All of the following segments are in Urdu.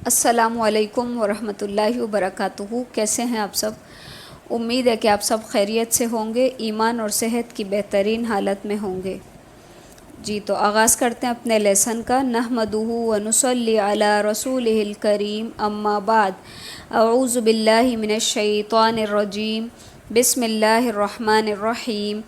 السلام علیکم ورحمۃ اللہ وبرکاتہ۔ کیسے ہیں آپ سب؟ امید ہے کہ آپ سب خیریت سے ہوں گے، ایمان اور صحت کی بہترین حالت میں ہوں گے۔ جی تو آغاز کرتے ہیں اپنے لیسن کا۔ نحمدہ ونصلی علی رسولہ الکریم، اما بعد، اعوذ باللہ من الشیطان الرجیم، بسم اللہ الرحمن الرحیم۔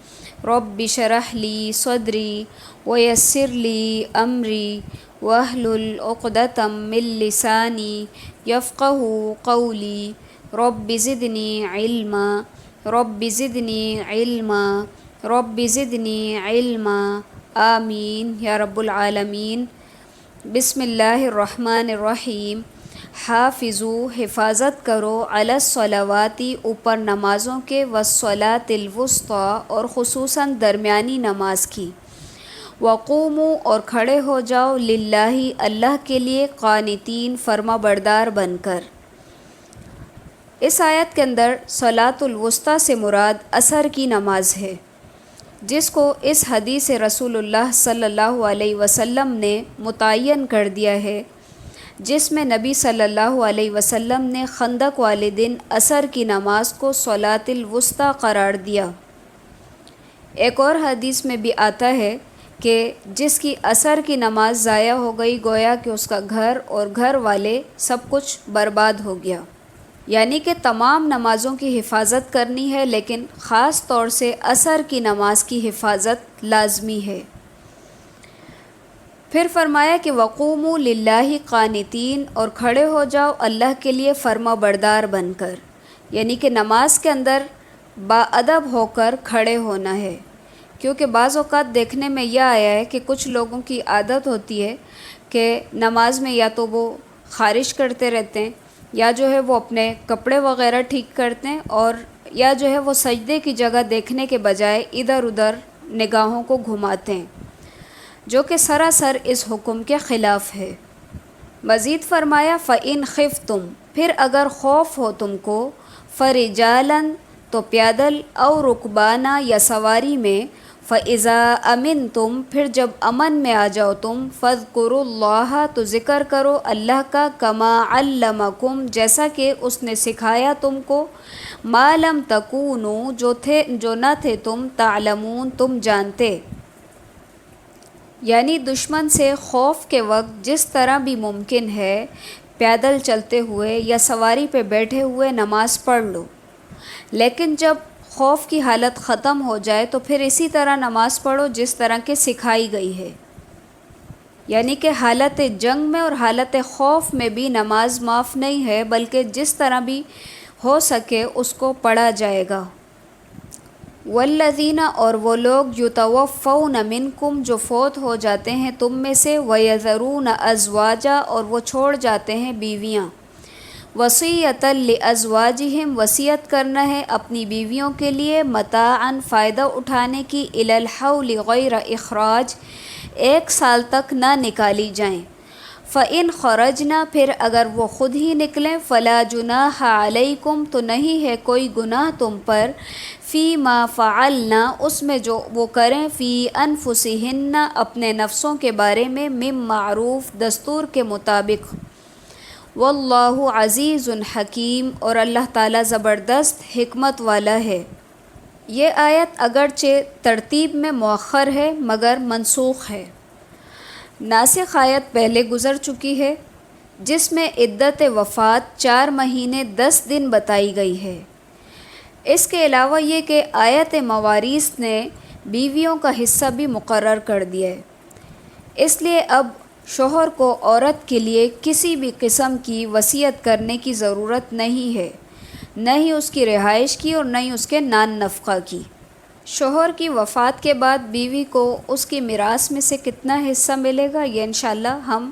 رب اشرح لی صدری ویسر لی امری واحلل عقدۃ من لسانی یفقہوا قولی۔ رب زدنی علما، رب زدنی علما، رب زدنی علما، آمین یا رب العالمین۔ بسم اللہ الرحمن الرحیم۔ حافظو، حفاظت کرو، علی الصلوات، اوپر نمازوں کے، والصلاۃ الوسطیٰ، اور خصوصاً درمیانی نماز کی، وقوموا، اور کھڑے ہو جاؤ، للہ، اللہ کے لیے، قانتین، فرما بردار بن کر۔ اس آیت کے اندر صلاۃ الوسطیٰ سے مراد عصر کی نماز ہے، جس کو اس حدیث رسول اللہ صلی اللہ علیہ وسلم نے متعین کر دیا ہے، جس میں نبی صلی اللہ علیہ وسلم نے خندق والے دن عصر کی نماز کو صلاۃ الوسطیٰ قرار دیا۔ ایک اور حدیث میں بھی آتا ہے کہ جس کی عصر کی نماز ضائع ہو گئی، گویا کہ اس کا گھر اور گھر والے سب کچھ برباد ہو گیا۔ یعنی کہ تمام نمازوں کی حفاظت کرنی ہے، لیکن خاص طور سے عصر کی نماز کی حفاظت لازمی ہے۔ پھر فرمایا کہ وقوموا للہ قانتین، اور کھڑے ہو جاؤ اللہ کے لیے فرما بردار بن کر، یعنی کہ نماز کے اندر باادب ہو کر کھڑے ہونا ہے۔ کیونکہ بعض اوقات دیکھنے میں یہ آیا ہے کہ کچھ لوگوں کی عادت ہوتی ہے کہ نماز میں یا تو وہ خارش کرتے رہتے ہیں، یا جو ہے وہ اپنے کپڑے وغیرہ ٹھیک کرتے ہیں، اور یا جو ہے وہ سجدے کی جگہ دیکھنے کے بجائے ادھر ادھر نگاہوں کو گھماتے ہیں، جو کہ سراسر اس حکم کے خلاف ہے۔ مزید فرمایا فَإِنْ خِفْتُمْ، پھر اگر خوف ہو تم کو، فَرِجَالًا، تو پیدل، او رکبانا، یا سواری میں، فَإِذَا أَمِنْتُمْ، پھر جب امن میں آ جاؤ تم، فَاذْكُرُوا اللَّهَ، تو ذکر کرو اللہ کا، كَمَا عَلَّمَكُمْ، جیسا کہ اس نے سکھایا تم کو، مَا لَمْ تَكُونُوا، جو نہ تھے تم، تَعْلَمُونَ، تم جانتے۔ یعنی دشمن سے خوف کے وقت جس طرح بھی ممکن ہے پیدل چلتے ہوئے یا سواری پہ بیٹھے ہوئے نماز پڑھ لو، لیکن جب خوف کی حالت ختم ہو جائے تو پھر اسی طرح نماز پڑھو جس طرح کہ سکھائی گئی ہے۔ یعنی کہ حالت جنگ میں اور حالت خوف میں بھی نماز معاف نہیں ہے، بلکہ جس طرح بھی ہو سکے اس کو پڑھا جائے گا۔ والذین، اور وہ لوگ، یتوفون منکم، جو فوت ہو جاتے ہیں تم میں سے، ویذرون ازواجا، اور وہ چھوڑ جاتے ہیں بیویاں، وصیۃ لازواجہم، وصیت کرنا ہے اپنی بیویوں کے لیے، متاعا، فائدہ اٹھانے کی، الی الحول غیر اخراج، 1 سال تک نہ نکالی جائیں۔ فَإِنْ خَرَجْنَا، پھر اگر وہ خود ہی نکلیں، فَلَا جُنَاحَ عَلَيْكُمْ، تو نہیں ہے کوئی گناہ تم پر، فی ما فعلنا، اس میں جو وہ کریں، فی انفسہن، اپنے نفسوں کے بارے میں، من معروف، دستور کے مطابق، واللہ عزیز حکیم، اور اللہ تعالیٰ زبردست حکمت والا ہے۔ یہ آیت اگرچہ ترتیب میں مؤخر ہے مگر منسوخ ہے۔ ناسخ آیت پہلے گزر چکی ہے، جس میں عدت وفات 4 مہینے 10 دن بتائی گئی ہے۔ اس کے علاوہ یہ کہ آیت مواریث نے بیویوں کا حصہ بھی مقرر کر دیا ہے، اس لیے اب شوہر کو عورت کے لیے کسی بھی قسم کی وصیت کرنے کی ضرورت نہیں ہے، نہ ہی اس کی رہائش کی اور نہ ہی اس کے نان نفقہ کی۔ شوہر کی وفات کے بعد بیوی کو اس کی میراث میں سے کتنا حصہ ملے گا، یہ انشاءاللہ ہم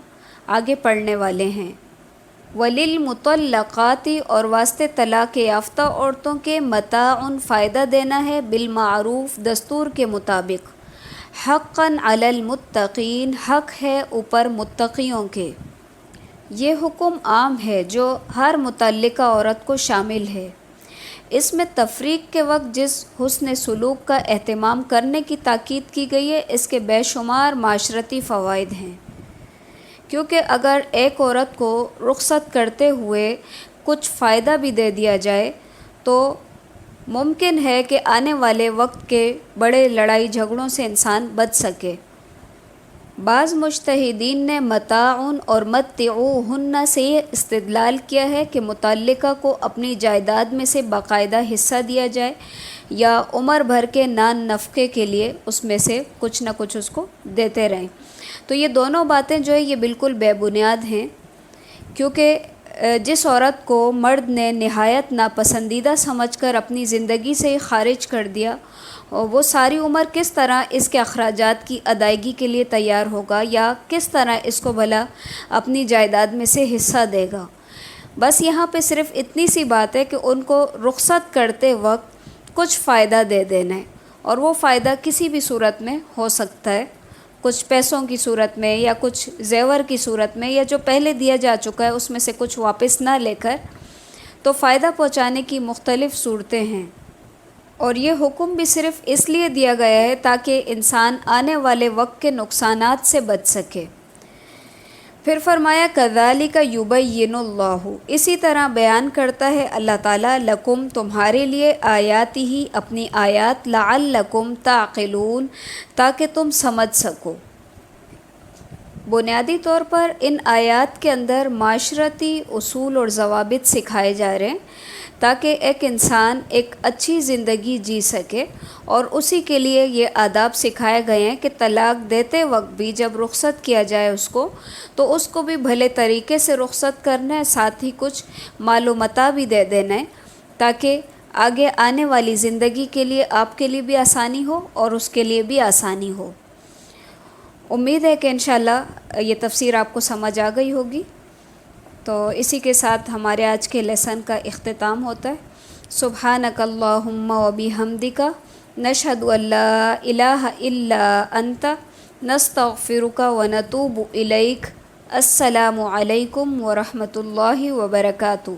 آگے پڑھنے والے ہیں۔ وَلِلْمُطَلَّقَاتِ، اور واسطے طلاق یافتہ عورتوں کے، متاع، فائدہ دینا ہے، بالمعروف، دستور کے مطابق، حقاً علی المتقین، حق ہے اوپر متقیوں کے۔ یہ حکم عام ہے جو ہر متعلقہ عورت کو شامل ہے۔ اس میں تفریق کے وقت جس حسن سلوک کا اہتمام کرنے کی تاکید کی گئی ہے، اس کے بے شمار معاشرتی فوائد ہیں۔ کیونکہ اگر ایک عورت کو رخصت کرتے ہوئے کچھ فائدہ بھی دے دیا جائے تو ممکن ہے کہ آنے والے وقت کے بڑے لڑائی جھگڑوں سے انسان بچ سکے۔ بعض مجتہدین نے متاعن اور متعوہن سے یہ استدلال کیا ہے کہ متعلقہ کو اپنی جائیداد میں سے باقاعدہ حصہ دیا جائے یا عمر بھر کے نان نفقے کے لیے اس میں سے کچھ نہ کچھ اس کو دیتے رہیں۔ تو یہ دونوں باتیں جو ہے یہ بالکل بے بنیاد ہیں، کیونکہ جس عورت کو مرد نے نہایت ناپسندیدہ سمجھ کر اپنی زندگی سے ہی خارج کر دیا، وہ ساری عمر کس طرح اس کے اخراجات کی ادائیگی کے لیے تیار ہوگا یا کس طرح اس کو بھلا اپنی جائیداد میں سے حصہ دے گا۔ بس یہاں پہ صرف اتنی سی بات ہے کہ ان کو رخصت کرتے وقت کچھ فائدہ دے دینا ہے، اور وہ فائدہ کسی بھی صورت میں ہو سکتا ہے، کچھ پیسوں کی صورت میں یا کچھ زیور کی صورت میں، یا جو پہلے دیا جا چکا ہے اس میں سے کچھ واپس نہ لے کر، تو فائدہ پہنچانے کی مختلف صورتیں ہیں۔ اور یہ حکم بھی صرف اس لیے دیا گیا ہے تاکہ انسان آنے والے وقت کے نقصانات سے بچ سکے۔ پھر فرمایا کذالک یبین اللہ، اسی طرح بیان کرتا ہے اللہ تعالیٰ لکم تمہارے لیے آیاتی ہی اپنی آیات لعلکم تعقلون تاکہ تم سمجھ سکو۔ بنیادی طور پر ان آیات کے اندر معاشرتی اصول اور ضوابط سکھائے جا رہے ہیں تاکہ ایک انسان ایک اچھی زندگی جی سکے، اور اسی کے لیے یہ آداب سکھائے گئے ہیں کہ طلاق دیتے وقت بھی جب رخصت کیا جائے اس کو تو اس کو بھی بھلے طریقے سے رخصت کرنا ہے، ساتھ ہی کچھ مال و متاع بھی دے دینا ہے تاکہ آگے آنے والی زندگی کے لیے آپ کے لیے بھی آسانی ہو اور اس کے لیے بھی آسانی ہو۔ امید ہے کہ انشاءاللہ یہ تفسیر آپ کو سمجھ آ گئی ہوگی۔ تو اسی کے ساتھ ہمارے آج کے لیسن کا اختتام ہوتا ہے۔ سبحانک اللہم و بحمدک نشہد ان لا الہ الا انت نستغفرک و نتوب الیک۔ السلام علیکم ورحمۃ اللہ وبرکاتہ۔